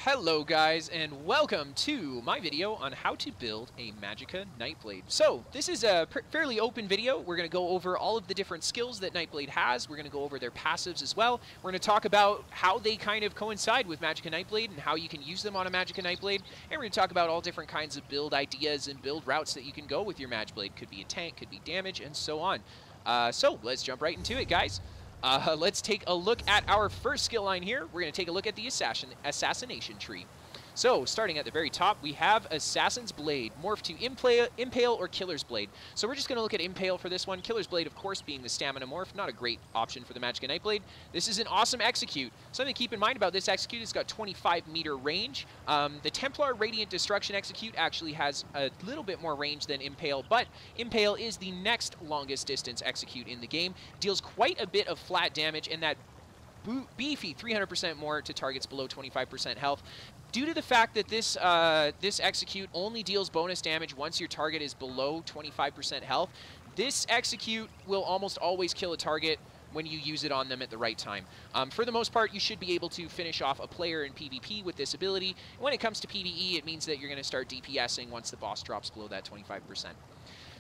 Hello guys, and welcome to my video on how to build a Magicka Nightblade. So, this is a fairly open video. We're going to go over all of the different skills that Nightblade has. We're going to go over their passives as well. We're going to talk about how they kind of coincide with Magicka Nightblade and how you can use them on a Magicka Nightblade. And we're going to talk about all different kinds of build ideas and build routes that you can go with your Magicblade. Could be a tank, could be damage, and so on. So, let's jump right into it, guys. Let's take a look at our first skill line here. We're going to take a look at the assassination tree. So, starting at the very top, we have Assassin's Blade, morph to Impale or Killer's Blade. So we're just going to look at Impale for this one. Killer's Blade, of course, being the stamina morph, not a great option for the Magicka Nightblade. This is an awesome execute. Something to keep in mind about this execute, it's got 25-meter range. The Templar Radiant Destruction execute actually has a little bit more range than Impale, but Impale is the next longest distance execute in the game. Deals quite a bit of flat damage, and that beefy 300% more to targets below 25% health. Due to the fact that this execute only deals bonus damage once your target is below 25% health, this execute will almost always kill a target when you use it on them at the right time. For the most part, you should be able to finish off a player in PvP with this ability. When it comes to PvE, it means that you're going to start DPSing once the boss drops below that 25%.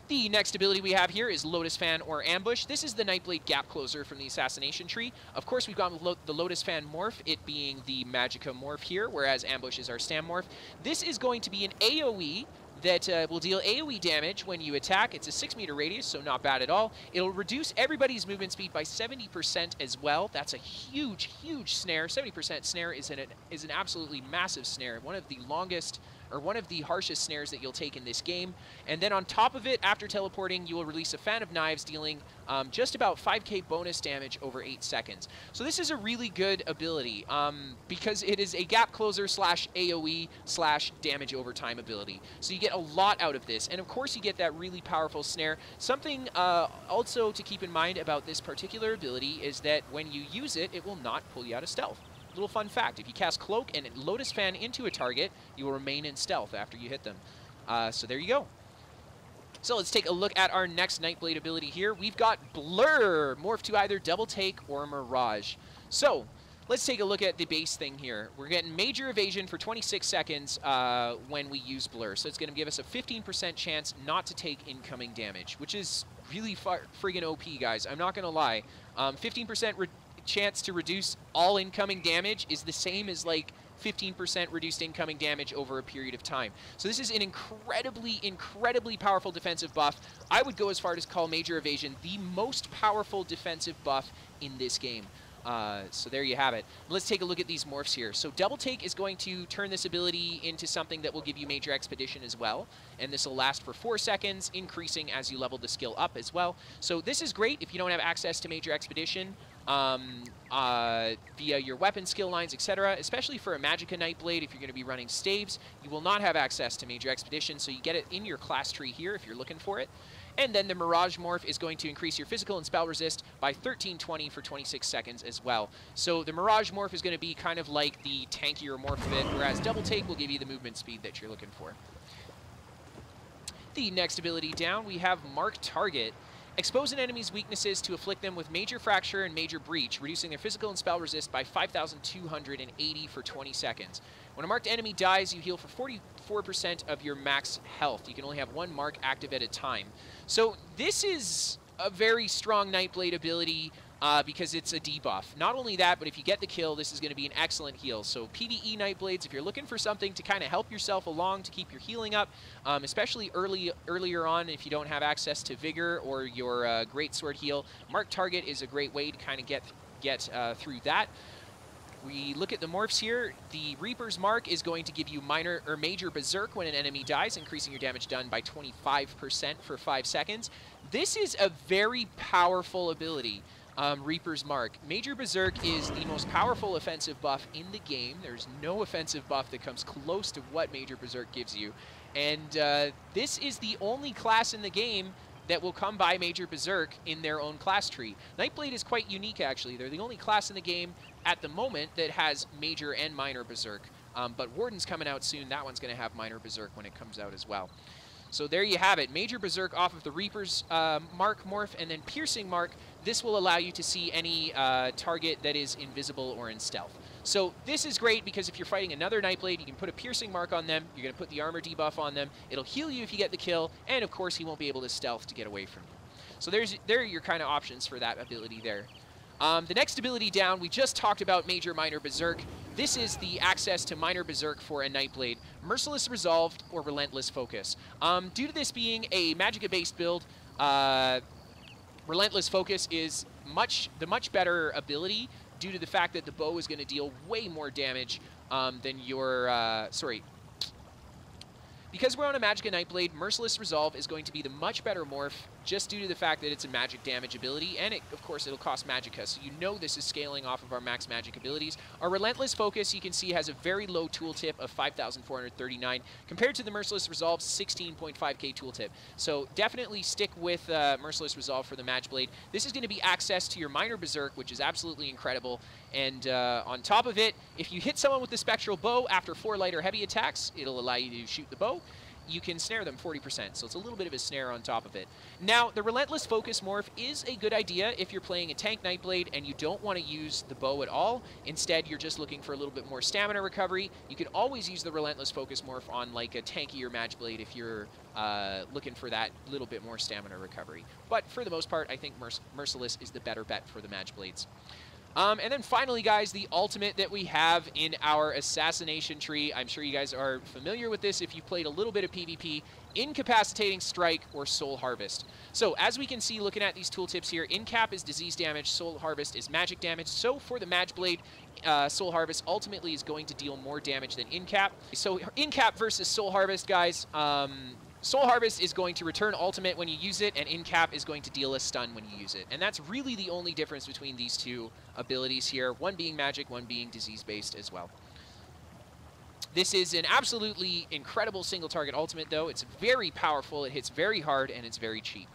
The next ability we have here is Lotus Fan or Ambush. This is the Nightblade gap closer from the Assassination Tree. Of course, we've got the Lotus Fan morph, it being the Magicka morph here, whereas Ambush is our Stam morph. This is going to be an AoE that will deal AoE damage when you attack. It's a 6-meter radius, so not bad at all. It'll reduce everybody's movement speed by 70% as well. That's a huge, huge snare. 70% snare is an absolutely massive snare. One of the longest, or one of the harshest snares that you'll take in this game. And then on top of it, after teleporting, you will release a Fan of Knives, dealing just about 5k bonus damage over 8 seconds. So this is a really good ability because it is a gap closer slash AoE slash damage over time ability. So you get a lot out of this. And of course you get that really powerful snare. Something also to keep in mind about this particular ability is that when you use it, it will not pull you out of stealth. Little fun fact, if you cast Cloak and Lotus Fan into a target, you will remain in stealth after you hit them. So there you go. So let's take a look at our next Nightblade ability here. We've got Blur, morph to either Double Take or Mirage. So let's take a look at the base thing here. We're getting Major Evasion for 26 seconds when we use Blur. So it's going to give us a 15% chance not to take incoming damage, which is really friggin' OP, guys. I'm not going to lie. 15% chance to reduce all incoming damage is the same as like 15% reduced incoming damage over a period of time. So this is an incredibly, incredibly powerful defensive buff. I would go as far as call Major Evasion the most powerful defensive buff in this game. So there you have it. Let's take a look at these morphs here. So Double Take is going to turn this ability into something that will give you Major Expedition as well. And this will last for 4 seconds, increasing as you level the skill up as well. So this is great if you don't have access to Major Expedition via your weapon skill lines, etc. Especially for a Magicka Nightblade, if you're going to be running staves, you will not have access to Major Expedition, so you get it in your class tree here if you're looking for it. And then the Mirage morph is going to increase your physical and spell resist by 1320 for 26 seconds as well. So the Mirage morph is going to be kind of like the tankier morph of it, whereas Double Take will give you the movement speed that you're looking for. The next ability down, we have Mark Target. Expose an enemy's weaknesses to afflict them with Major Fracture and Major Breach, reducing their physical and spell resist by 5,280 for 20 seconds. When a marked enemy dies, you heal for 44% of your max health. You can only have one mark active at a time. So this is a very strong Nightblade ability because it's a debuff. Not only that, but if you get the kill, this is going to be an excellent heal. So PvE Nightblades, if you're looking for something to kind of help yourself along to keep your healing up, especially earlier on if you don't have access to Vigor or your Greatsword heal, Mark Target is a great way to kind of get through that. We look at the morphs here. The Reaper's Mark is going to give you minor or Major Berserk when an enemy dies, increasing your damage done by 25% for 5 seconds. This is a very powerful ability. Reaper's Mark. Major Berserk is the most powerful offensive buff in the game. There's no offensive buff that comes close to what Major Berserk gives you. And this is the only class in the game that will come by Major Berserk in their own class tree. Nightblade is quite unique, actually. They're the only class in the game at the moment that has Major and Minor Berserk. But Warden's coming out soon. That one's going to have Minor Berserk when it comes out as well. So there you have it. Major Berserk off of the Reaper's Mark morph, and then Piercing Mark. This will allow you to see any target that is invisible or in stealth. So this is great because if you're fighting another Nightblade, you can put a piercing mark on them, you're going to put the armor debuff on them, it'll heal you if you get the kill, and of course he won't be able to stealth to get away from you. So there are your kind of options for that ability there. The next ability down, we just talked about Major Minor Berserk. This is the access to Minor Berserk for a Nightblade. Merciless Resolved or Relentless Focus. Due to this being a Magicka-based build, Relentless Focus is the much better ability due to the fact that the bow is going to deal way more damage than your... Because we're on a Magicka Nightblade, Merciless Resolve is going to be the much better morph just due to the fact that it's a magic damage ability, and of course it'll cost Magicka, so you know this is scaling off of our max magic abilities. Our Relentless Focus, you can see, has a very low tooltip of 5,439 compared to the Merciless Resolve's 16.5k tooltip. So definitely stick with Merciless Resolve for the Magicblade. This is going to be access to your Minor Berserk, which is absolutely incredible, and on top of it, if you hit someone with the Spectral Bow after 4 light or heavy attacks, it'll allow you to shoot the bow. You can snare them 40%, so it's a little bit of a snare on top of it. Now, the Relentless Focus morph is a good idea if you're playing a tank Nightblade and you don't want to use the bow at all. Instead, you're just looking for a little bit more stamina recovery. You can always use the Relentless Focus morph on like a tankier Magicblade if you're looking for that little bit more stamina recovery. But for the most part, I think Merciless is the better bet for the Magicblades. And then finally, guys, the ultimate that we have in our Assassination tree. I'm sure you guys are familiar with this if you've played a little bit of PvP. Incapacitating Strike or Soul Harvest. So as we can see looking at these tooltips here, Incap is disease damage, Soul Harvest is magic damage. So for the Magicblade, Soul Harvest ultimately is going to deal more damage than Incap. So Incap versus Soul Harvest, guys. Soul Harvest is going to return ultimate when you use it, and Incap is going to deal a stun when you use it. And that's really the only difference between these two abilities here, one being magic, one being disease-based as well. This is an absolutely incredible single target ultimate, though. It's very powerful, it hits very hard, and it's very cheap.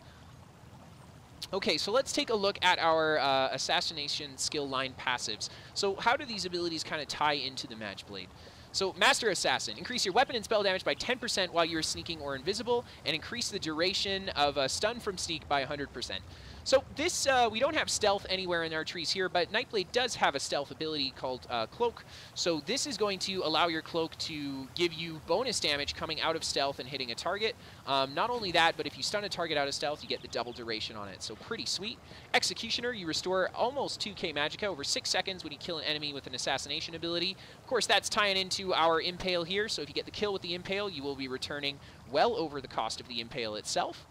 Okay, so let's take a look at our Assassination skill line passives. So how do these abilities kind of tie into the Magicblade? So, Master Assassin, increase your weapon and spell damage by 10% while you're sneaking or invisible, and increase the duration of a stun from sneak by 100%. So this, we don't have stealth anywhere in our trees here, but Nightblade does have a stealth ability called Cloak. So this is going to allow your Cloak to give you bonus damage coming out of stealth and hitting a target. Not only that, but if you stun a target out of stealth, you get the double duration on it. So pretty sweet. Executioner, you restore almost 2k Magicka over 6 seconds when you kill an enemy with an assassination ability. Of course, that's tying into our Impale here, so if you get the kill with the Impale, you will be returning well over the cost of the Impale itself.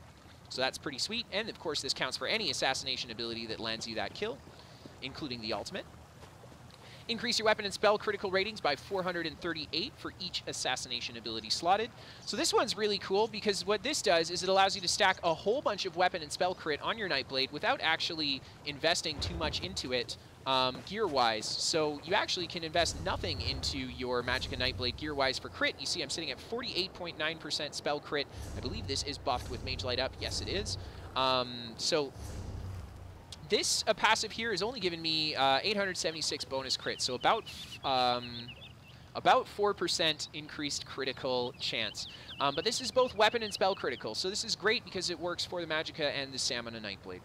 So that's pretty sweet, and of course this counts for any assassination ability that lands you that kill, including the ultimate. Increase your weapon and spell critical ratings by 438 for each assassination ability slotted. So this one's really cool because what this does is it allows you to stack a whole bunch of weapon and spell crit on your Nightblade without actually investing too much into it gear-wise. So you actually can invest nothing into your Magicka Nightblade gear-wise for crit. You see I'm sitting at 48.9% spell crit. I believe this is buffed with Mage Light up. Yes, it is. So this passive here is only giving me 876 bonus crit, so about 4% increased critical chance. But this is both weapon and spell critical, so this is great because it works for the Magicka and the Stamina Nightblade.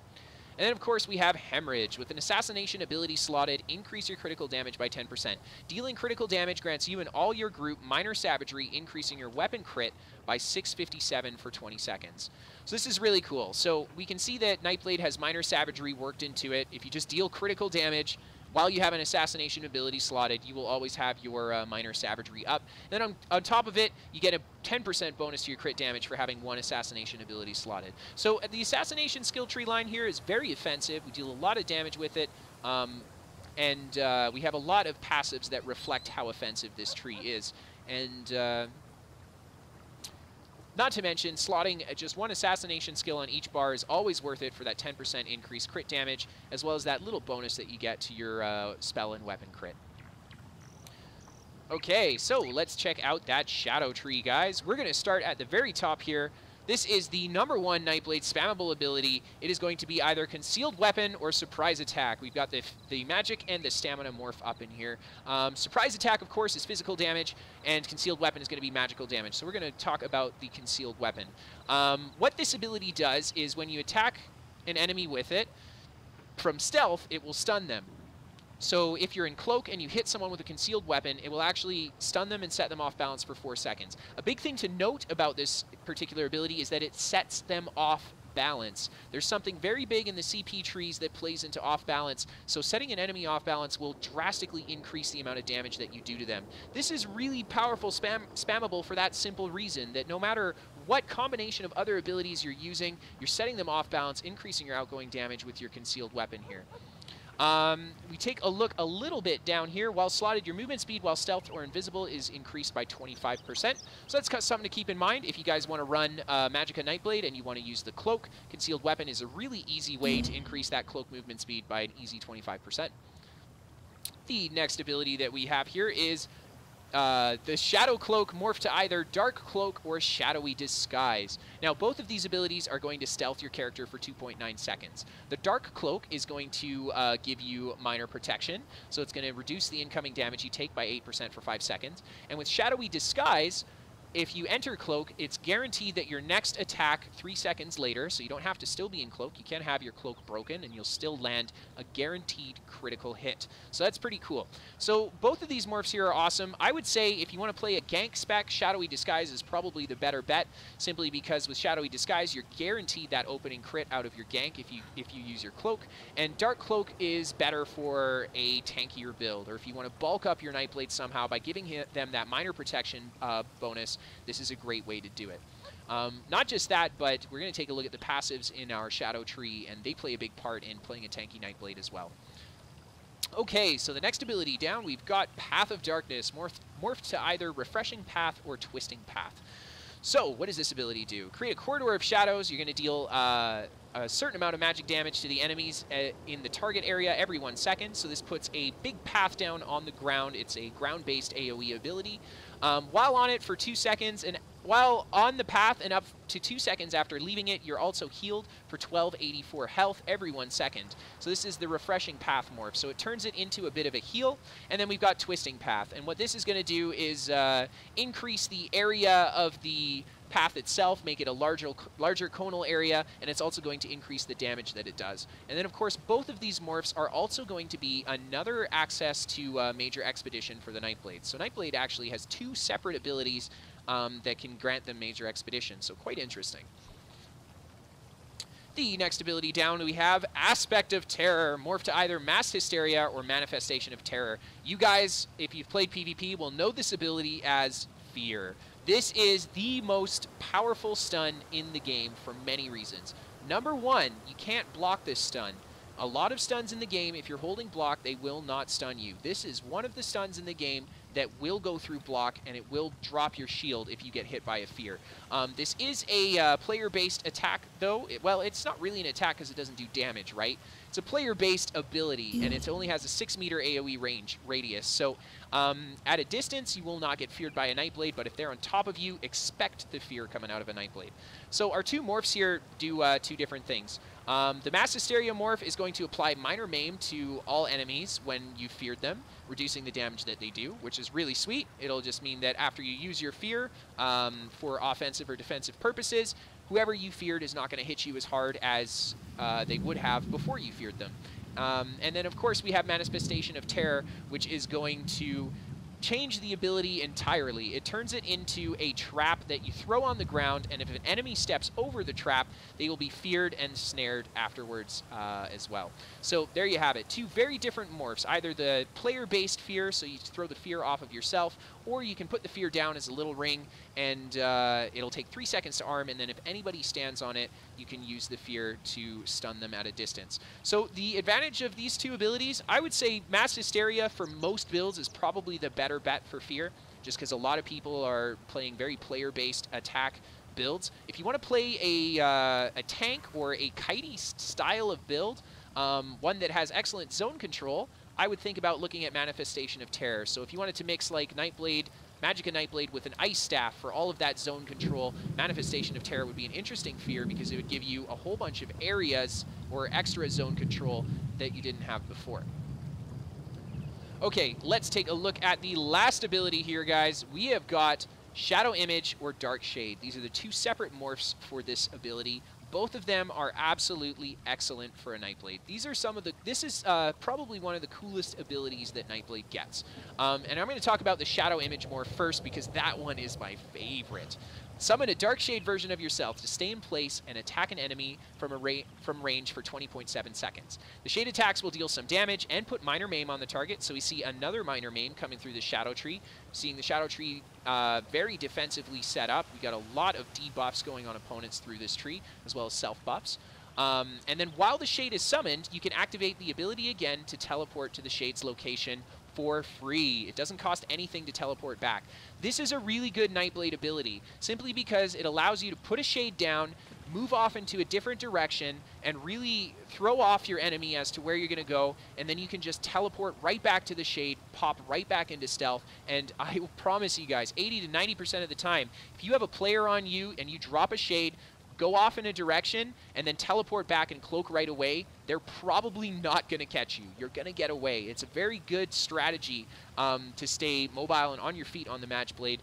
And then, of course, we have Hemorrhage. With an assassination ability slotted, increase your critical damage by 10%. Dealing critical damage grants you and all your group minor savagery, increasing your weapon crit by 657 for 20 seconds. So this is really cool. So we can see that Nightblade has minor savagery worked into it. If you just deal critical damage while you have an assassination ability slotted, you will always have your minor savagery up. And then on top of it, you get a 10% bonus to your crit damage for having one assassination ability slotted. So the assassination skill tree line here is very offensive. We deal a lot of damage with it, and we have a lot of passives that reflect how offensive this tree is. And not to mention, slotting just one assassination skill on each bar is always worth it for that 10% increased crit damage, as well as that little bonus that you get to your spell and weapon crit. Okay, so let's check out that shadow tree, guys. We're going to start at the very top here. This is the #1 Nightblade spammable ability. It is going to be either Concealed Weapon or Surprise Attack. We've got the Magic and the Stamina morph up in here. Surprise Attack, of course, is physical damage, and Concealed Weapon is going to be magical damage. So we're going to talk about the Concealed Weapon. What this ability does is when you attack an enemy with it, from stealth, it will stun them. So if you're in cloak and you hit someone with a concealed weapon, it will actually stun them and set them off balance for 4 seconds. A big thing to note about this particular ability is that it sets them off balance. There's something very big in the CP trees that plays into off balance, so setting an enemy off balance will drastically increase the amount of damage that you do to them. This is really powerful spammable for that simple reason, that no matter what combination of other abilities you're using, you're setting them off balance, increasing your outgoing damage with your concealed weapon here. We take a look a little bit down here. While slotted, your movement speed while stealth or invisible is increased by 25%. So that's something to keep in mind if you guys want to run Magicka Nightblade and you want to use the cloak. Concealed weapon is a really easy way to increase that cloak movement speed by an easy 25%. The next ability that we have here is the Shadow Cloak morph to either Dark Cloak or Shadowy Disguise. Now, both of these abilities are going to stealth your character for 2.9 seconds. The Dark Cloak is going to give you minor protection, so it's going to reduce the incoming damage you take by 8% for 5 seconds. And with Shadowy Disguise, if you enter Cloak, it's guaranteed that your next attack 3 seconds later, so you don't have to still be in Cloak, you can have your Cloak broken, and you'll still land a guaranteed critical hit. So that's pretty cool. So both of these morphs here are awesome. I would say if you want to play a gank spec, Shadowy Disguise is probably the better bet, simply because with Shadowy Disguise, you're guaranteed that opening crit out of your gank if you use your Cloak, and Dark Cloak is better for a tankier build, or if you want to bulk up your Nightblade somehow by giving them that minor protection bonus, this is a great way to do it. Not just that, but we're going to take a look at the passives in our Shadow Tree, and they play a big part in playing a tanky Nightblade as well. Okay, so the next ability down, we've got Path of Darkness, morphed to either Refreshing Path or Twisting Path. So, what does this ability do? Create a corridor of shadows. You're going to deal a certain amount of magic damage to the enemies in the target area every 1 second. So this puts a big path down on the ground. It's a ground-based AoE ability. While on it for 2 seconds, and while on the path and up to 2 seconds after leaving it, you're also healed for 1284 health every 1 second. So this is the Refreshing Path morph. So it turns it into a bit of a heal. And then we've got Twisting Path. And what this is going to do is increase the area of the path itself, make it a larger conal area, and it's also going to increase the damage that it does. And then, of course, both of these morphs are also going to be another access to Major Expedition for the Nightblade. So Nightblade actually has 2 separate abilities that can grant them Major Expedition, so quite interesting. The next ability down, we have Aspect of Terror, morph to either Mass Hysteria or Manifestation of Terror. You guys, if you've played PvP, will know this ability as Fear. This is the most powerful stun in the game for many reasons. Number one, you can't block this stun. A lot of stuns in the game, if you're holding block, they will not stun you. This is one of the stuns in the game that will go through block, and it will drop your shield if you get hit by a Fear. This is a player-based attack, though. Well, it's not really an attack because it doesn't do damage, right? It's a player-based ability, and it only has a 6-meter AoE radius. So at a distance, you will not get feared by a Nightblade, but if they're on top of you, expect the fear coming out of a Nightblade. So our 2 morphs here do 2 different things. The Mass Hysteria morph is going to apply Minor Maim to all enemies when you feared them, reducing the damage that they do, which is really sweet. It'll just mean that after you use your fear for offensive or defensive purposes, whoever you feared is not going to hit you as hard as they would have before you feared them. And then, of course, we have Manifestation of Terror, which is going to change the ability entirely. It turns it into a trap that you throw on the ground, and if an enemy steps over the trap, they will be feared and snared afterwards as well. So there you have it. 2 very different morphs, either the player-based fear, so you throw the fear off of yourself, or you can put the fear down as a little ring, and it'll take 3 seconds to arm, and then if anybody stands on it, you can use the fear to stun them at a distance. So the advantage of these 2 abilities, I would say Mass Hysteria for most builds is probably the better bet for fear, just because a lot of people are playing very player-based attack builds. If you want to play a tank or a kitey style of build, one that has excellent zone control, I would think about looking at Manifestation of Terror. So if you wanted to mix like Nightblade, Magicka Nightblade with an Ice Staff for all of that zone control, Manifestation of Terror would be an interesting fear because it would give you a whole bunch of areas or extra zone control that you didn't have before. Okay, let's take a look at the last ability here, guys. We have got Shadow Image or Dark Shade. These are the 2 separate morphs for this ability. Both of them are absolutely excellent for a Nightblade. These are some of the, this is probably one of the coolest abilities that Nightblade gets. And I'm going to talk about the Shadow Image more first because that one is my favorite. Summon a Dark Shade version of yourself to stay in place and attack an enemy from range for 20.7 seconds. The Shade attacks will deal some damage and put Minor Maim on the target, so we see another Minor Maim coming through the Shadow Tree. Seeing the Shadow Tree very defensively set up. We got a lot of debuffs going on opponents through this tree, as well as self-buffs. And then while the Shade is summoned, you can activate the ability again to teleport to the Shade's location for free. It doesn't cost anything to teleport back. This is a really good Nightblade ability, simply because it allows you to put a Shade down, move off into a different direction, and really throw off your enemy as to where you're going to go, and then you can just teleport right back to the Shade, pop right back into stealth, and I will promise you guys, 80 to 90% of the time, if you have a player on you and you drop a Shade, go off in a direction, and then teleport back and cloak right away, they're probably not going to catch you. You're going to get away. It's a very good strategy to stay mobile and on your feet on the Magicblade.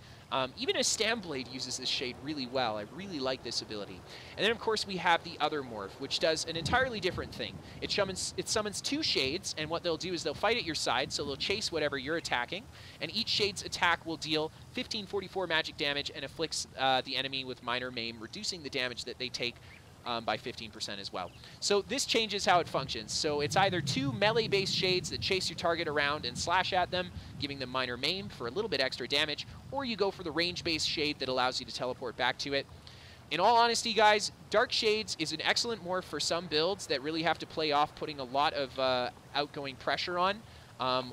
Even a Stamblade uses this Shade really well. I really like this ability. And then, of course, we have the other morph, which does an entirely different thing. It summons two Shades, and what they'll do is they'll fight at your side, so they'll chase whatever you're attacking, and each Shade's attack will deal 1544 magic damage and afflicts the enemy with Minor Maim, reducing the damage that they take by 15% as well. So this changes how it functions. So it's either two melee-based Shades that chase your target around and slash at them, giving them Minor Maim for a little bit extra damage, or you go for the range-based Shade that allows you to teleport back to it. In all honesty, guys, Dark Shades is an excellent morph for some builds that really have to play off putting a lot of outgoing pressure on.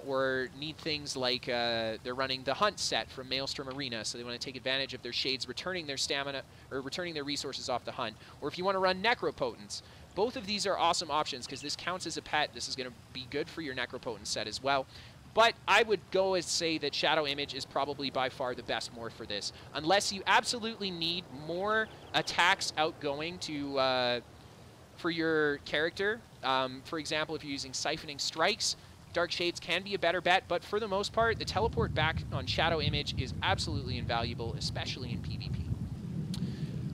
Or need things like they're running the Hunt set from Maelstrom Arena, so they want to take advantage of their Shades returning their stamina, or returning their resources off the Hunt. Or if you want to run Necropotence. Both of these are awesome options because this counts as a pet. This is going to be good for your Necropotence set as well. But I would go and say that Shadow Image is probably by far the best morph for this. Unless you absolutely need more attacks outgoing to for your character. For example, if you're using Siphoning Strikes, Dark Shades can be a better bet, but for the most part, the teleport back on Shadow Image is absolutely invaluable, especially in PvP.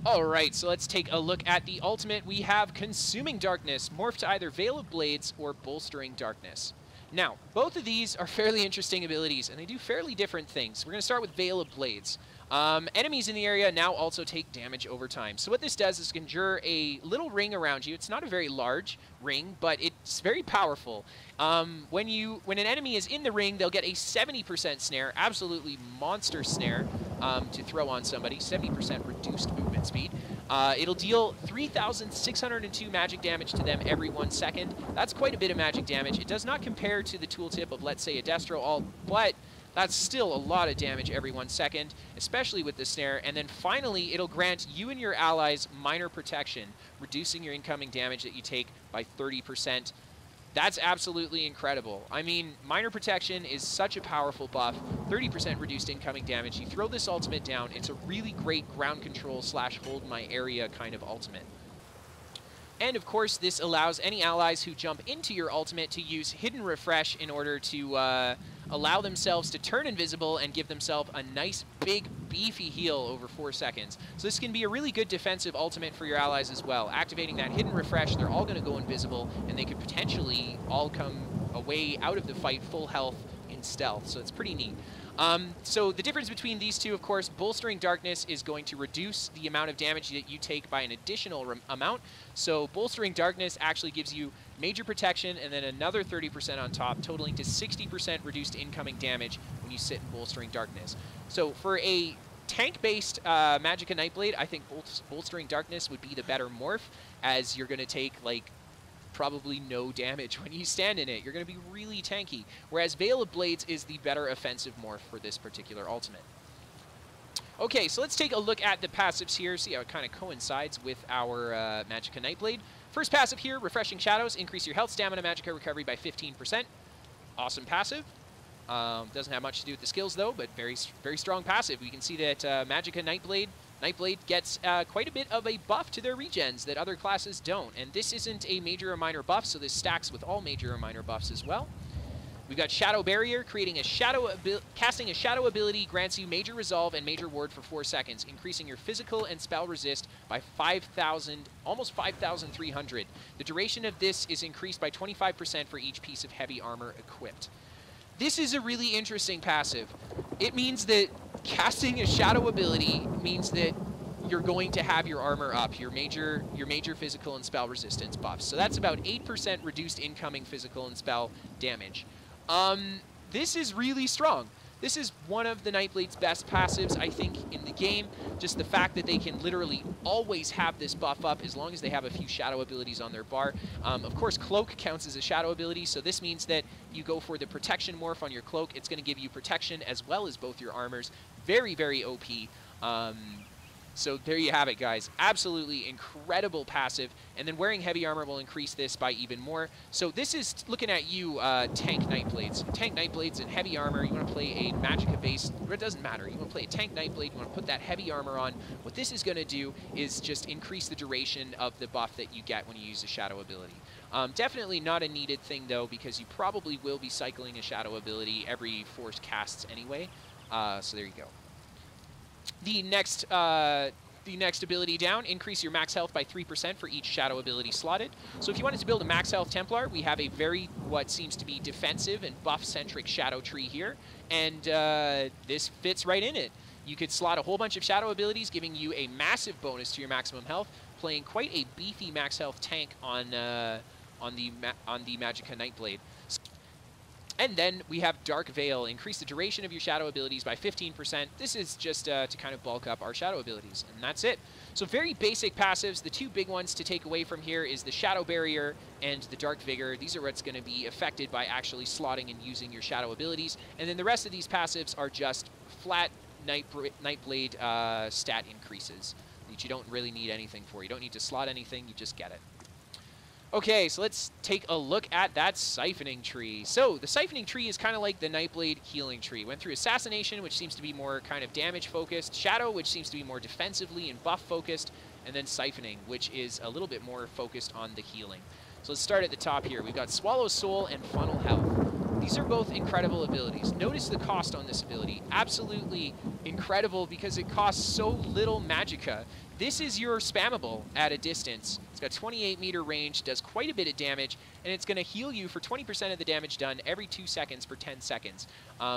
Alright, so let's take a look at the ultimate. We have Consuming Darkness, morphed to either Veil of Blades or Bolstering Darkness. Now, both of these are fairly interesting abilities, and they do fairly different things. We're going to start with Veil of Blades. Enemies in the area now also take damage over time. So what this does is conjure a little ring around you. It's not a very large ring, but it's very powerful. When an enemy is in the ring, they'll get a 70% snare, absolutely monster snare, to throw on somebody, 70% reduced movement speed. It'll deal 3,602 magic damage to them every 1 second. That's quite a bit of magic damage. It does not compare to the tooltip of, let's say, a Destro Alt, but that's still a lot of damage every 1 second, especially with the snare. And then finally, it'll grant you and your allies minor protection, reducing your incoming damage that you take by 30%. That's absolutely incredible. I mean, minor protection is such a powerful buff, 30% reduced incoming damage. You throw this ultimate down, it's a really great ground control / hold my area kind of ultimate. And of course, this allows any allies who jump into your ultimate to use Hidden Refresh in order to allow themselves to turn invisible and give themselves a nice, big, beefy heal over 4 seconds. So this can be a really good defensive ultimate for your allies as well. Activating that Hidden Refresh, they're all going to go invisible, and they could potentially all come away out of the fight full health in stealth. So it's pretty neat. So the difference between these two, of course, Bolstering Darkness is going to reduce the amount of damage that you take by an additional amount. So Bolstering Darkness actually gives you major protection and then another 30% on top, totaling to 60% reduced incoming damage when you sit in Bolstering Darkness. So for a tank-based Magicka Nightblade, I think Bolstering Darkness would be the better morph, as you're going to take, like, probably no damage when you stand in it. You're going to be really tanky, whereas Veil of Blades is the better offensive morph for this particular ultimate. Okay, so let's take a look at the passives here, see how it kind of coincides with our Magicka Nightblade. First passive here, Refreshing Shadows, increase your health, stamina, Magicka recovery by 15%. Awesome passive. Doesn't have much to do with the skills though, but very strong passive. We can see that Magicka Nightblade gets quite a bit of a buff to their regens that other classes don't. And this isn't a major or minor buff, so this stacks with all major or minor buffs as well. We've got Shadow Barrier, casting a Shadow ability grants you Major Resolve and Major Ward for 4 seconds, increasing your physical and spell resist by 5,000, almost 5,300. The duration of this is increased by 25% for each piece of heavy armor equipped. This is a really interesting passive. It means that casting a Shadow ability means that you're going to have your armor up, your major physical and spell resistance buffs. So that's about 8% reduced incoming physical and spell damage. This is really strong. This is one of the Nightblade's best passives, I think, in the game. Just the fact that they can literally always have this buff up as long as they have a few shadow abilities on their bar. Of course, Cloak counts as a shadow ability, so this means that you go for the protection morph on your Cloak. It's going to give you protection as well as both your armors. Very, very OP. So there you have it, guys. Absolutely incredible passive. And then wearing heavy armor will increase this by even more. So this is looking at you, tank Nightblades. Tank Nightblades and heavy armor. You want to play a Magicka base. It doesn't matter. You want to play a tank Nightblade. You want to put that heavy armor on. What this is going to do is just increase the duration of the buff that you get when you use a shadow ability. Definitely not a needed thing, though, because you probably will be cycling a shadow ability every 4 casts anyway. So there you go. The next ability down, increase your max health by 3% for each shadow ability slotted. So if you wanted to build a max health Templar, we have a very, what seems to be defensive and buff-centric shadow tree here, and this fits right in it. You could slot a whole bunch of shadow abilities, giving you a massive bonus to your maximum health, playing quite a beefy max health tank on the Magicka Nightblade. And then we have Dark Veil, increase the duration of your shadow abilities by 15%. This is just to kind of bulk up our shadow abilities, and that's it. So very basic passives. The two big ones to take away from here is the Shadow Barrier and the Dark Vigor. These are what's going to be affected by actually slotting and using your shadow abilities. And then the rest of these passives are just flat Nightblade stat increases that you don't really need anything for. You don't need to slot anything, you just get it. Okay, so let's take a look at that siphoning tree. So the siphoning tree is kind of like the Nightblade healing tree. Went through Assassination, which seems to be more kind of damage focused, Shadow, which seems to be more defensively and buff focused, and then Siphoning, which is a little bit more focused on the healing. So let's start at the top here. We've got Swallow Soul and Funnel Health. These are both incredible abilities. Notice the cost on this ability. Absolutely incredible because it costs so little Magicka. This is your spammable at a distance. It's got 28-meter range, does quite a bit of damage, and it's going to heal you for 20% of the damage done every 2 seconds for 10 seconds.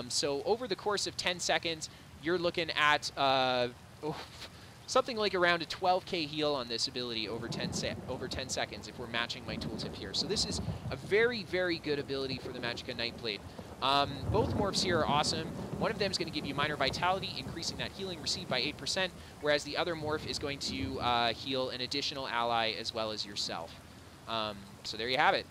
So over the course of 10 seconds, you're looking at something like around a 12k heal on this ability over 10 seconds if we're matching my tooltip here. So this is a very, very good ability for the Magicka Nightblade. Both morphs here are awesome. One of them is going to give you minor vitality, increasing that healing received by 8%, whereas the other morph is going to heal an additional ally as well as yourself. So there you have it.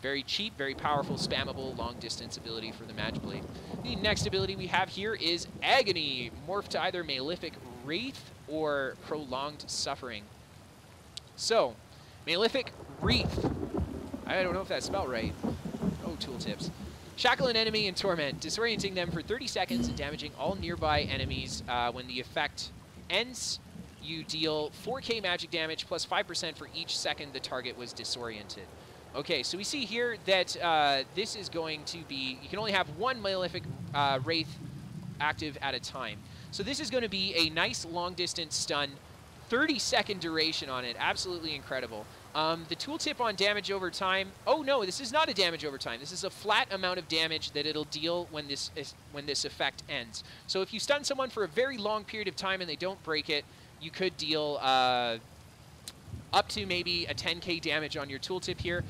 Very cheap, very powerful, spammable, long-distance ability for the Magicblade. The next ability we have here is Agony, morph to either Malefic Wraith or Prolonged Suffering. So, Malefic Wraith. I don't know if that's spelled right. Oh, tooltips. Shackle an enemy in Torment, disorienting them for 30 seconds and damaging all nearby enemies. When the effect ends, you deal 4k magic damage plus 5% for each second the target was disoriented. Okay, so we see here that this is going to be, you can only have one Malefic Wraith active at a time. So this is going to be a nice long-distance stun, 30-second duration on it, absolutely incredible. The tooltip on damage over time, oh no, this is not a damage over time. This is a flat amount of damage that it'll deal when this effect ends. So if you stun someone for a very long period of time and they don't break it, you could deal up to maybe a 10k damage on your tooltip here.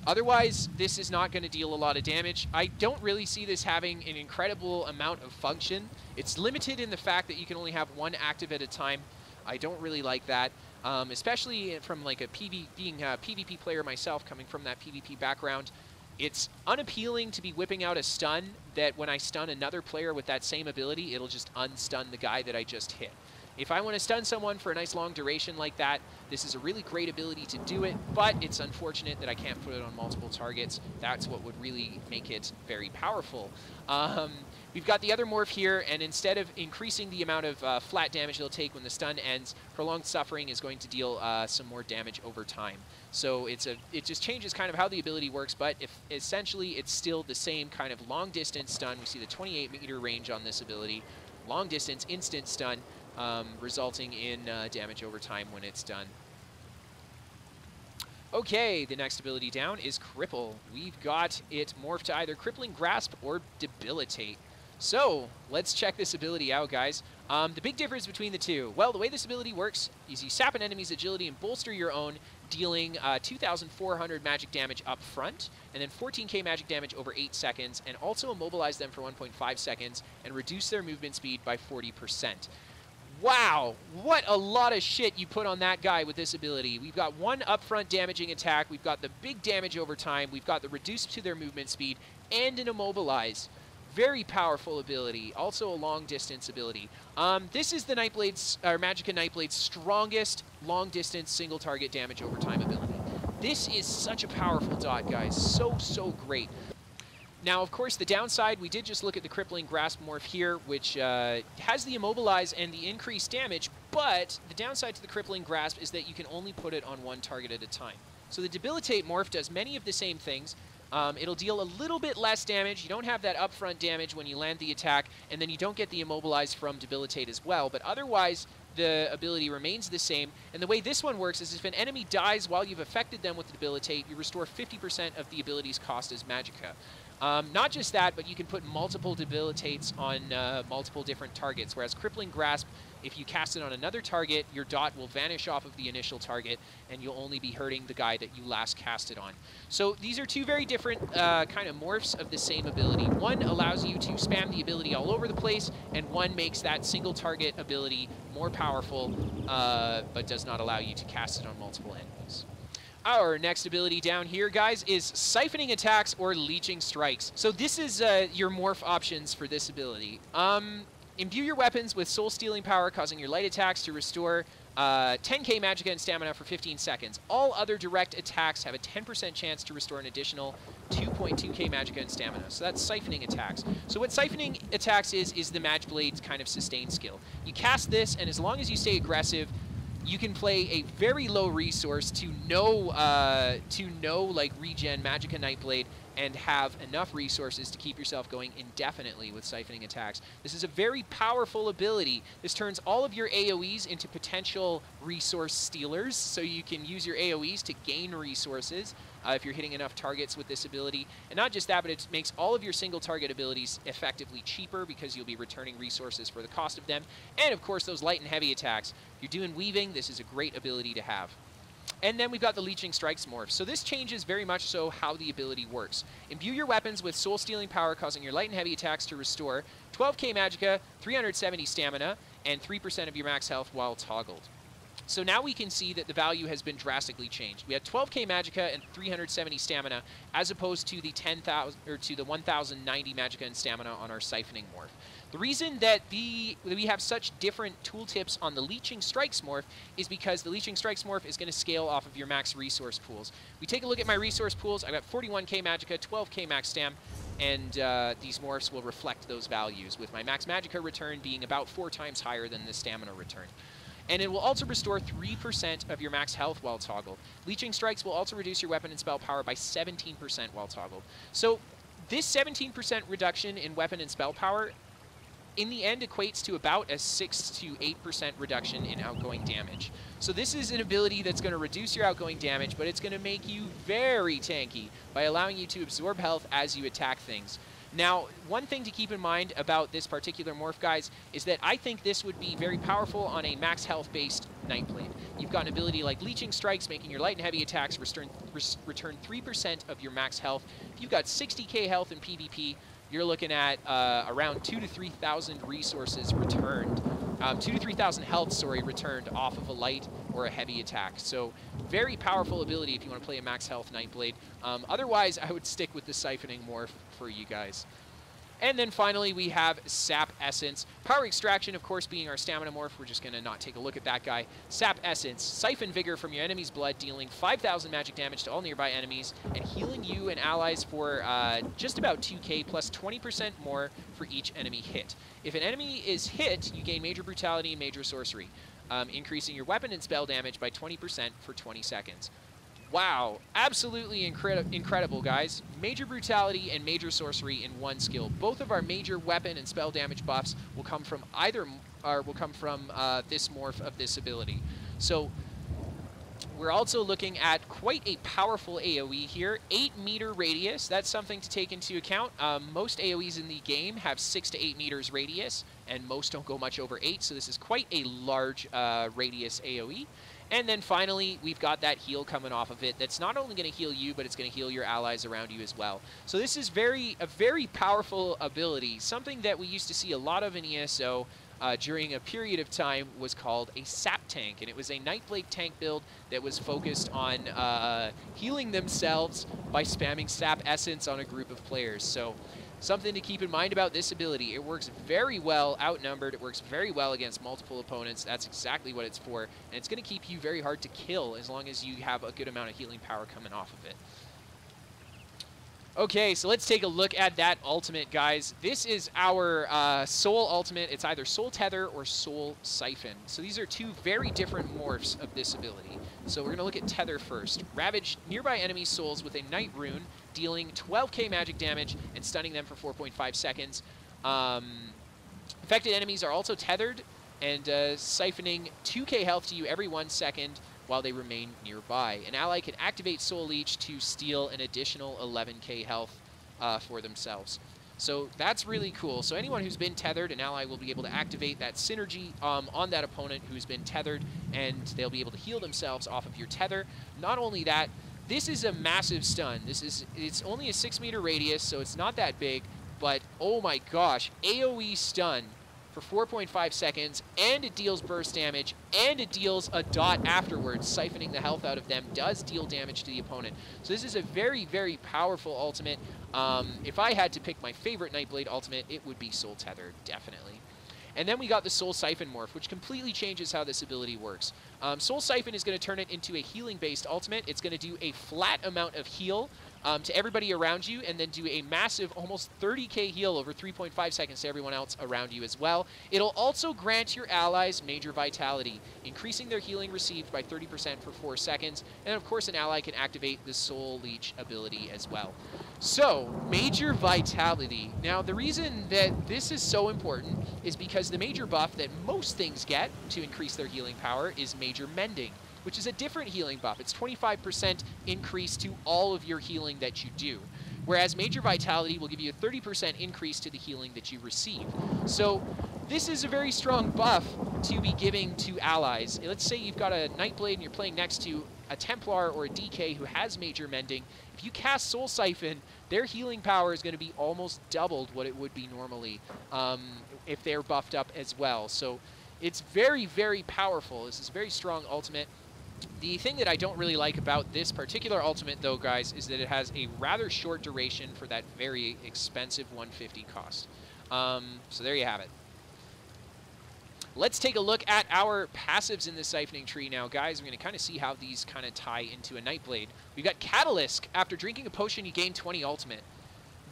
Otherwise, this is not going to deal a lot of damage. I don't really see this having an incredible amount of function. It's limited in the fact that you can only have one active at a time. I don't really like that, especially from like being a PvP player myself, coming from that PvP background. It's unappealing to be whipping out a stun that when I stun another player with that same ability, it'll just unstun the guy that I just hit. If I want to stun someone for a nice long duration like that, this is a really great ability to do it, but it's unfortunate that I can't put it on multiple targets. That's what would really make it very powerful. We've got the other morph here, and instead of increasing the amount of flat damage it'll take when the stun ends, Prolonged Suffering is going to deal some more damage over time. So it just changes kind of how the ability works, but essentially it's still the same kind of long distance stun. We see the 28-meter range on this ability. Long distance, instant stun, resulting in damage over time when it's done. Okay, the next ability down is Cripple. We've got it morphed to either Crippling Grasp or Debilitate. So, let's check this ability out, guys. The big difference between the two, well, the way this ability works is you sap an enemy's agility and bolster your own, dealing 2,400 magic damage up front, and then 14k magic damage over 8 seconds, and also immobilize them for 1.5 seconds, and reduce their movement speed by 40%. Wow, what a lot of shit you put on that guy with this ability. We've got one upfront damaging attack, we've got the big damage over time, we've got the reduce to their movement speed, and an immobilize. Very powerful ability, also a long distance ability. This is the Nightblade's, or Magicka Nightblade's strongest long distance single target damage over time ability. This is such a powerful dot, guys. So great. Now, of course, the downside, we did just look at the Crippling Grasp morph here, which has the immobilize and the increased damage, but the downside to the Crippling Grasp is that you can only put it on one target at a time. So the Debilitate morph does many of the same things. It'll deal a little bit less damage. You don't have that upfront damage when you land the attack, and then you don't get the immobilize from Debilitate as well, but otherwise the ability remains the same. And the way this one works is if an enemy dies while you've affected them with the Debilitate, you restore 50% of the ability's cost as Magicka. Not just that, but you can put multiple Debilitates on multiple different targets, whereas Crippling Grasp, if you cast it on another target, your dot will vanish off of the initial target, and you'll only be hurting the guy that you last cast it on. So these are two very different kind of morphs of the same ability. One allows you to spam the ability all over the place, and one makes that single target ability more powerful, but does not allow you to cast it on multiple enemies. Our next ability down here, guys, is Siphoning Attacks or Leeching Strikes. So this is your morph options for this ability. Imbue your weapons with soul-stealing power, causing your light attacks to restore 10k Magicka and stamina for 15 seconds. All other direct attacks have a 10% chance to restore an additional 2.2k Magicka and stamina. So that's Siphoning Attacks. So what Siphoning Attacks is the Magicblade's kind of sustain skill. You cast this, and as long as you stay aggressive, you can play a very low resource to no like regen Magicka Nightblade and have enough resources to keep yourself going indefinitely with Siphoning Attacks. This is a very powerful ability. This turns all of your AoEs into potential resource stealers, so you can use your AoEs to gain resources if you're hitting enough targets with this ability. And not just that, but it makes all of your single target abilities effectively cheaper because you'll be returning resources for the cost of them. And of course, those light and heavy attacks. If you're doing weaving, this is a great ability to have. And then we've got the Leeching Strikes morph. So this changes very much so how the ability works. Imbue your weapons with soul-stealing power, causing your light and heavy attacks to restore 12k Magicka, 370 stamina, and 3% of your max health while toggled. So now we can see that the value has been drastically changed. We had 12k Magicka and 370 stamina, as opposed to the 1090 Magicka and stamina on our Siphoning morph. The reason that we have such different tooltips on the Leeching Strikes morph is because the Leeching Strikes morph is going to scale off of your max resource pools. We take a look at my resource pools. I've got 41k Magicka, 12k max stam, and these morphs will reflect those values, with my max Magicka return being about 4 times higher than the stamina return. And it will also restore 3% of your max health while toggled. Leeching Strikes will also reduce your weapon and spell power by 17% while toggled. So this 17% reduction in weapon and spell power in the end equates to about a 6 to 8% reduction in outgoing damage. So this is an ability that's going to reduce your outgoing damage, but it's going to make you very tanky by allowing you to absorb health as you attack things. Now, one thing to keep in mind about this particular morph, guys, is that I think this would be very powerful on a max health-based Nightblade. You've got an ability like Leeching Strikes, making your light and heavy attacks return 3% of your max health. If you've got 60k health in PvP, you're looking at around 2,000 to 3,000 resources returned. 2,000 to 3,000 health, sorry, returned off of a light or a heavy attack. So very powerful ability if you want to play a max health Nightblade. Otherwise, I would stick with the Siphoning morph for you guys. And then finally, we have Sap Essence. Power Extraction, of course, being our stamina morph. We're just going to not take a look at that guy. Sap Essence. Siphon Vigor from your enemy's blood, dealing 5,000 magic damage to all nearby enemies, and healing you and allies for just about 2k, plus 20% more for each enemy hit. If an enemy is hit, you gain Major Brutality and Major Sorcery, increasing your weapon and spell damage by 20% for 20 seconds. Wow, absolutely incredible, guys. Major Brutality and Major Sorcery in one skill. Both of our major weapon and spell damage buffs will come from this morph of this ability. So we're also looking at quite a powerful AoE here. 8-meter radius, that's something to take into account. Most AoEs in the game have 6 to 8 meters radius, and most don't go much over 8, so this is quite a large radius AoE. And then finally, we've got that heal coming off of it that's not only going to heal you, but it's going to heal your allies around you as well. So this is a very powerful ability. Something that we used to see a lot of in ESO during a period of time was called a Sap tank. And it was a Nightblade tank build that was focused on healing themselves by spamming Sap Essence on a group of players. So something to keep in mind about this ability. It works very well outnumbered. It works very well against multiple opponents. That's exactly what it's for. And it's going to keep you very hard to kill as long as you have a good amount of healing power coming off of it. Okay, so let's take a look at that ultimate, guys. This is our Soul ultimate. It's either Soul Tether or Soul Siphon. So these are two very different morphs of this ability. So we're going to look at Tether first. Ravage nearby enemy souls with a Night Rune, dealing 12k magic damage and stunning them for 4.5 seconds. Affected enemies are also tethered and siphoning 2k health to you every 1 second while they remain nearby. An ally can activate Soul Leech to steal an additional 11k health for themselves. So that's really cool. So anyone who's been tethered, an ally will be able to activate that synergy on that opponent who's been tethered, and they'll be able to heal themselves off of your tether. Not only that, this is a massive stun. It's only a 6-meter radius, so it's not that big, but oh my gosh, AoE stun for 4.5 seconds, and it deals burst damage, and it deals a dot afterwards, siphoning the health out of them, does deal damage to the opponent. So this is a very, very powerful ultimate. If I had to pick my favorite Nightblade ultimate, it would be Soul Tether, definitely. And then we got the Soul Siphon morph, which completely changes how this ability works. Soul Siphon is going to turn it into a healing-based ultimate. It's going to do a flat amount of heal to everybody around you, and then do a massive, almost 30k heal over 3.5 seconds to everyone else around you as well. It'll also grant your allies Major Vitality, increasing their healing received by 30% for 4 seconds. And of course, an ally can activate the Soul Leech ability as well. So, Major Vitality. Now, the reason that this is so important is because the major buff that most things get to increase their healing power is Major Mending, which is a different healing buff. It's 25% increase to all of your healing that you do, whereas Major Vitality will give you a 30% increase to the healing that you receive. So this is a very strong buff to be giving to allies. Let's say you've got a Nightblade and you're playing next to a Templar or a DK who has Major Mending. If you cast Soul Siphon, their healing power is going to be almost doubled what it would be normally if they're buffed up as well. So it's very, very powerful. This is a very strong ultimate. The thing that I don't really like about this particular ultimate, though, guys, is that it has a rather short duration for that very expensive 150 cost. So there you have it. Let's take a look at our passives in the siphoning tree now, guys. We're going to kind of see how these kind of tie into a Nightblade. We've got Catalyst. After drinking a potion, you gain 20 ultimate.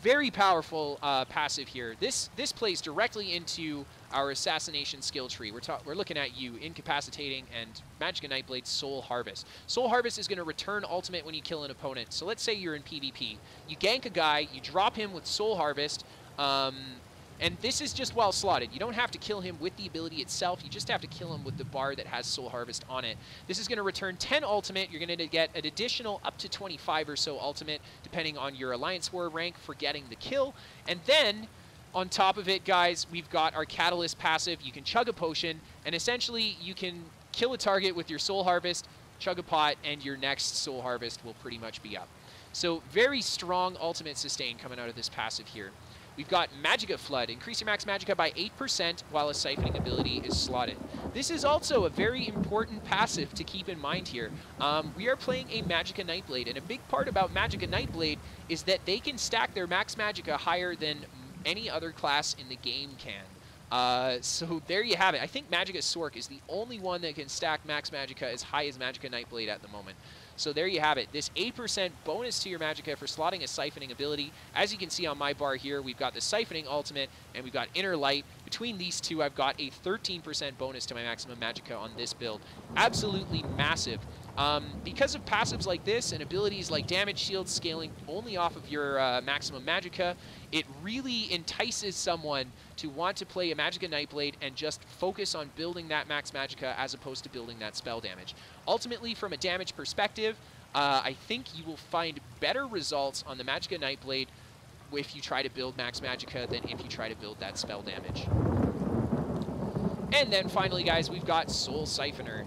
Very powerful passive here. This plays directly into our assassination skill tree. We're looking at you, Incapacitating, and Magicka Nightblade Soul Harvest. Soul Harvest is going to return ultimate when you kill an opponent. So let's say you're in PvP. You gank a guy, you drop him with Soul Harvest, and this is just while slotted. You don't have to kill him with the ability itself. You just have to kill him with the bar that has Soul Harvest on it. This is going to return 10 ultimate. You're going to get an additional up to 25 or so ultimate, depending on your Alliance War rank, for getting the kill. And then, on top of it, guys, we've got our Catalyst passive. You can chug a potion, and essentially you can kill a target with your Soul Harvest, chug a pot, and your next Soul Harvest will pretty much be up. So very strong ultimate sustain coming out of this passive here. We've got Magicka Flood. Increase your max Magicka by 8% while a siphoning ability is slotted. This is also a very important passive to keep in mind here. We are playing a Magicka Nightblade, and a big part about Magicka Nightblade is that they can stack their max Magicka higher than any other class in the game can. So there you have it. I think Magicka Sork is the only one that can stack max Magicka as high as Magicka Nightblade at the moment. So there you have it. This 8% bonus to your Magicka for slotting a siphoning ability. As you can see on my bar here, we've got the siphoning ultimate and we've got Inner Light. Between these two, I've got a 13% bonus to my maximum Magicka on this build. Absolutely massive. Because of passives like this and abilities like Damage Shield scaling only off of your maximum Magicka, it really entices someone to want to play a Magicka Nightblade and just focus on building that max Magicka as opposed to building that spell damage. Ultimately, from a damage perspective, I think you will find better results on the Magicka Nightblade if you try to build max Magicka than if you try to build that spell damage. And then finally, guys, we've got Soul Siphoner.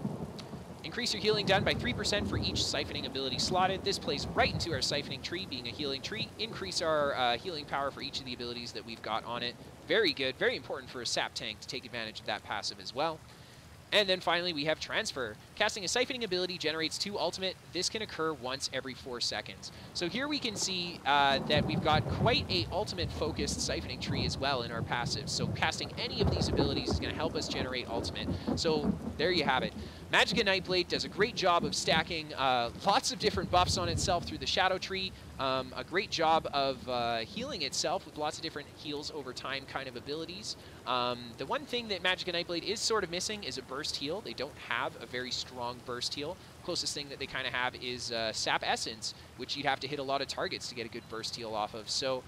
Increase your healing done by 3% for each siphoning ability slotted. This plays right into our siphoning tree, being a healing tree. Increase our healing power for each of the abilities that we've got on it. Very good, very important for a sap tank to take advantage of that passive as well. And then finally, we have Transfer. Casting a siphoning ability generates 2 ultimate. This can occur once every 4 seconds. So here we can see that we've got quite a ultimate-focused siphoning tree as well in our passives. So casting any of these abilities is going to help us generate ultimate. So there you have it. Magicka Nightblade does a great job of stacking lots of different buffs on itself through the Shadow Tree. A great job of healing itself with lots of different heals over time kind of abilities. The one thing that Magicka Nightblade is sort of missing is a burst heal. They don't have a very strong burst heal. Closest thing that they kind of have is Sap Essence, which you'd have to hit a lot of targets to get a good burst heal off of. So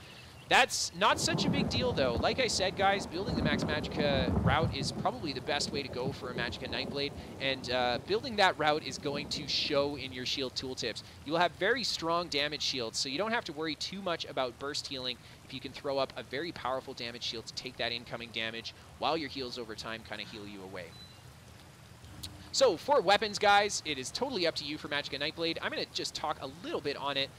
that's not such a big deal, though. Like I said, guys, building the Max Magicka route is probably the best way to go for a Magicka Nightblade, and building that route is going to show in your shield tooltips. You will have very strong damage shields, so you don't have to worry too much about burst healing if you can throw up a very powerful damage shield to take that incoming damage while your heals over time kind of heal you away. So for weapons, guys, it is totally up to you for Magicka Nightblade. I'm going to just talk a little bit on it.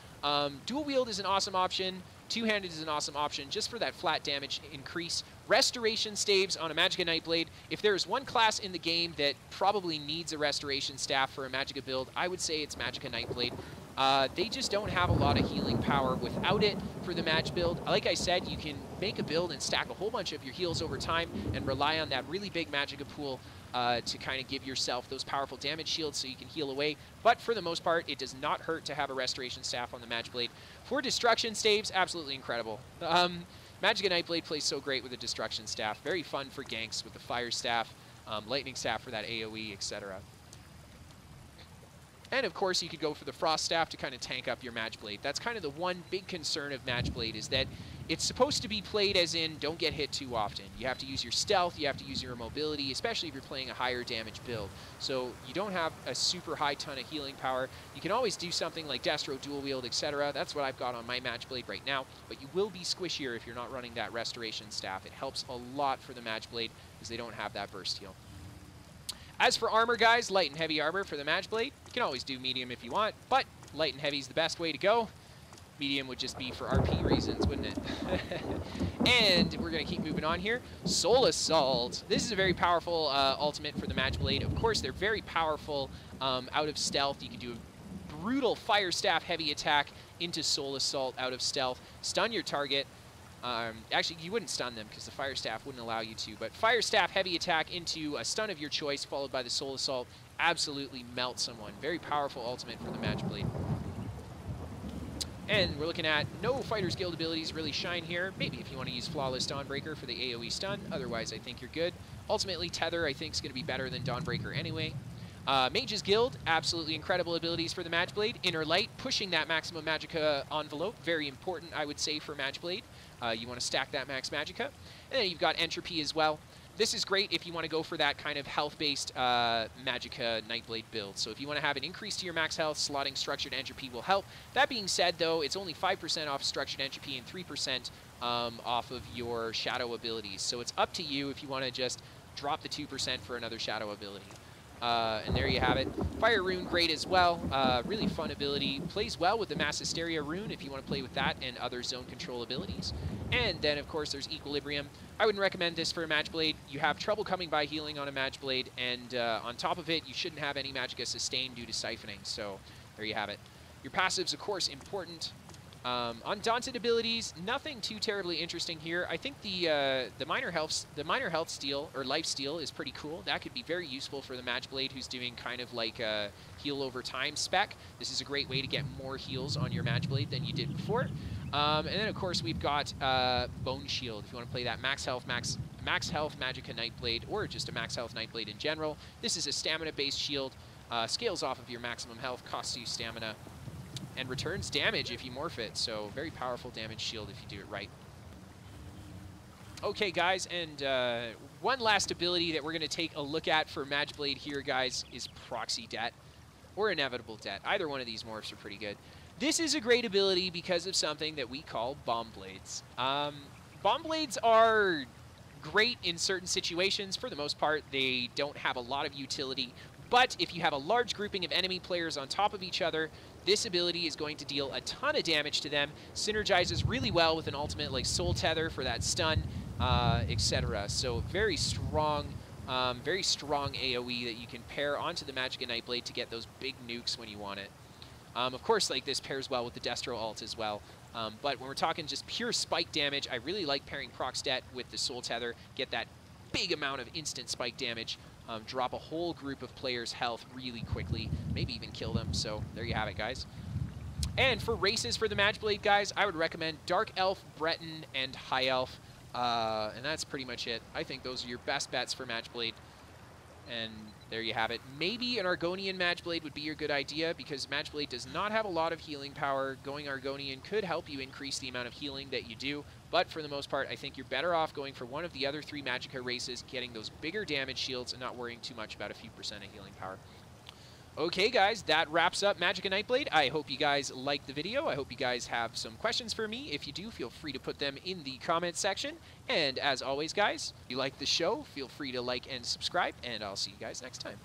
Dual wield is an awesome option. Two-handed is an awesome option just for that flat damage increase. Restoration staves on a Magicka Nightblade. If there's one class in the game that probably needs a restoration staff for a Magicka build, I would say it's Magicka Nightblade. They just don't have a lot of healing power without it for the Mag build. Like I said, you can make a build and stack a whole bunch of your heals over time and rely on that really big Magicka pool to kind of give yourself those powerful damage shields so you can heal away. But for the most part, it does not hurt to have a restoration staff on the Magicblade. For destruction staves, absolutely incredible. Magicka Nightblade plays so great with a destruction staff. Very fun for ganks with the fire staff, lightning staff for that AoE, etc. And of course, you could go for the Frost Staff to kind of tank up your Magicblade. That's kind of the one big concern of Magicblade, is that it's supposed to be played as in don't get hit too often. You have to use your stealth, you have to use your mobility, especially if you're playing a higher damage build. So you don't have a super high ton of healing power. You can always do something like Destro, Dual Wield, etc. That's what I've got on my Magicblade right now. But you will be squishier if you're not running that Restoration Staff. It helps a lot for the Magicblade because they don't have that burst heal. As for armor, guys, light and heavy armor for the Magicblade. You can always do medium if you want, but light and heavy is the best way to go. Medium would just be for RP reasons, wouldn't it? And we're going to keep moving on here. Soul Assault. This is a very powerful ultimate for the Magicblade. Of course, they're very powerful out of stealth. You can do a brutal Fire Staff heavy attack into Soul Assault out of stealth. Stun your target. Actually, you wouldn't stun them because the Fire Staff wouldn't allow you to, but Fire Staff heavy attack into a stun of your choice followed by the Soul Assault absolutely melts someone. Very powerful ultimate for the Magicblade. And we're looking at no Fighter's Guild abilities really shine here. Maybe if you want to use Flawless Dawnbreaker for the AoE stun. Otherwise, I think you're good. Ultimately, Tether, I think, is going to be better than Dawnbreaker anyway. Mage's Guild, absolutely incredible abilities for the Magicblade. Inner Light, pushing that maximum Magicka envelope. Very important, I would say, for Magicblade. You want to stack that max Magicka. And then you've got Entropy as well. This is great if you want to go for that kind of health-based Magicka Nightblade build. So if you want to have an increase to your max health, slotting Structured Entropy will help. That being said, though, it's only 5% off Structured Entropy and 3% off of your Shadow abilities. So it's up to you if you want to just drop the 2% for another Shadow ability. And there you have it. Fire Rune, great as well. Really fun ability. Plays well with the Mass Hysteria Rune if you want to play with that and other zone control abilities. And then, of course, there's Equilibrium. I wouldn't recommend this for a Magicblade. You have trouble coming by healing on a Magicblade, and on top of it, you shouldn't have any Magicka sustain due to siphoning. So there you have it. Your passives, of course, important. Undaunted abilities, nothing too terribly interesting here. I think the minor health steal or life steal is pretty cool. That could be very useful for the Magicblade who's doing kind of like a heal over time spec. This is a great way to get more heals on your Magicblade than you did before. And then of course we've got Bone Shield if you want to play that max health Magicka Nightblade or just a max health Nightblade in general. This is a stamina based shield, scales off of your maximum health, costs you stamina, and returns damage if you morph it, so very powerful damage shield if you do it right. Okay, guys, and one last ability that we're going to take a look at for Magicblade here, guys, is Proxy Debt or Inevitable Debt. Either one of these morphs are pretty good. This is a great ability because of something that we call Bomb Blades. Bomb Blades are great in certain situations. For the most part, they don't have a lot of utility, but if you have a large grouping of enemy players on top of each other, this ability is going to deal a ton of damage to them, synergizes really well with an ultimate like Soul Tether for that stun, etc. So very strong AoE that you can pair onto the Magicka Nightblade to get those big nukes when you want it. Of course, like this pairs well with the Destro ult as well. But when we're talking just pure spike damage, I really like pairing Prox Det with the Soul Tether, get that big amount of instant spike damage. Drop a whole group of players' health really quickly, maybe even kill them. So there you have it, guys. And for races for the Magicblade, guys, I would recommend Dark Elf, Breton, and High Elf. And that's pretty much it. I think those are your best bets for Magicblade. And there you have it. Maybe an Argonian Magicblade would be your good idea because Magicblade does not have a lot of healing power. Going Argonian could help you increase the amount of healing that you do. But for the most part, I think you're better off going for one of the other 3 Magicka races, getting those bigger damage shields and not worrying too much about a few percent of healing power. Okay, guys, that wraps up Magicka Nightblade. I hope you guys liked the video. I hope you guys have some questions for me. If you do, feel free to put them in the comments section. And as always, guys, if you like the show, feel free to like and subscribe, and I'll see you guys next time.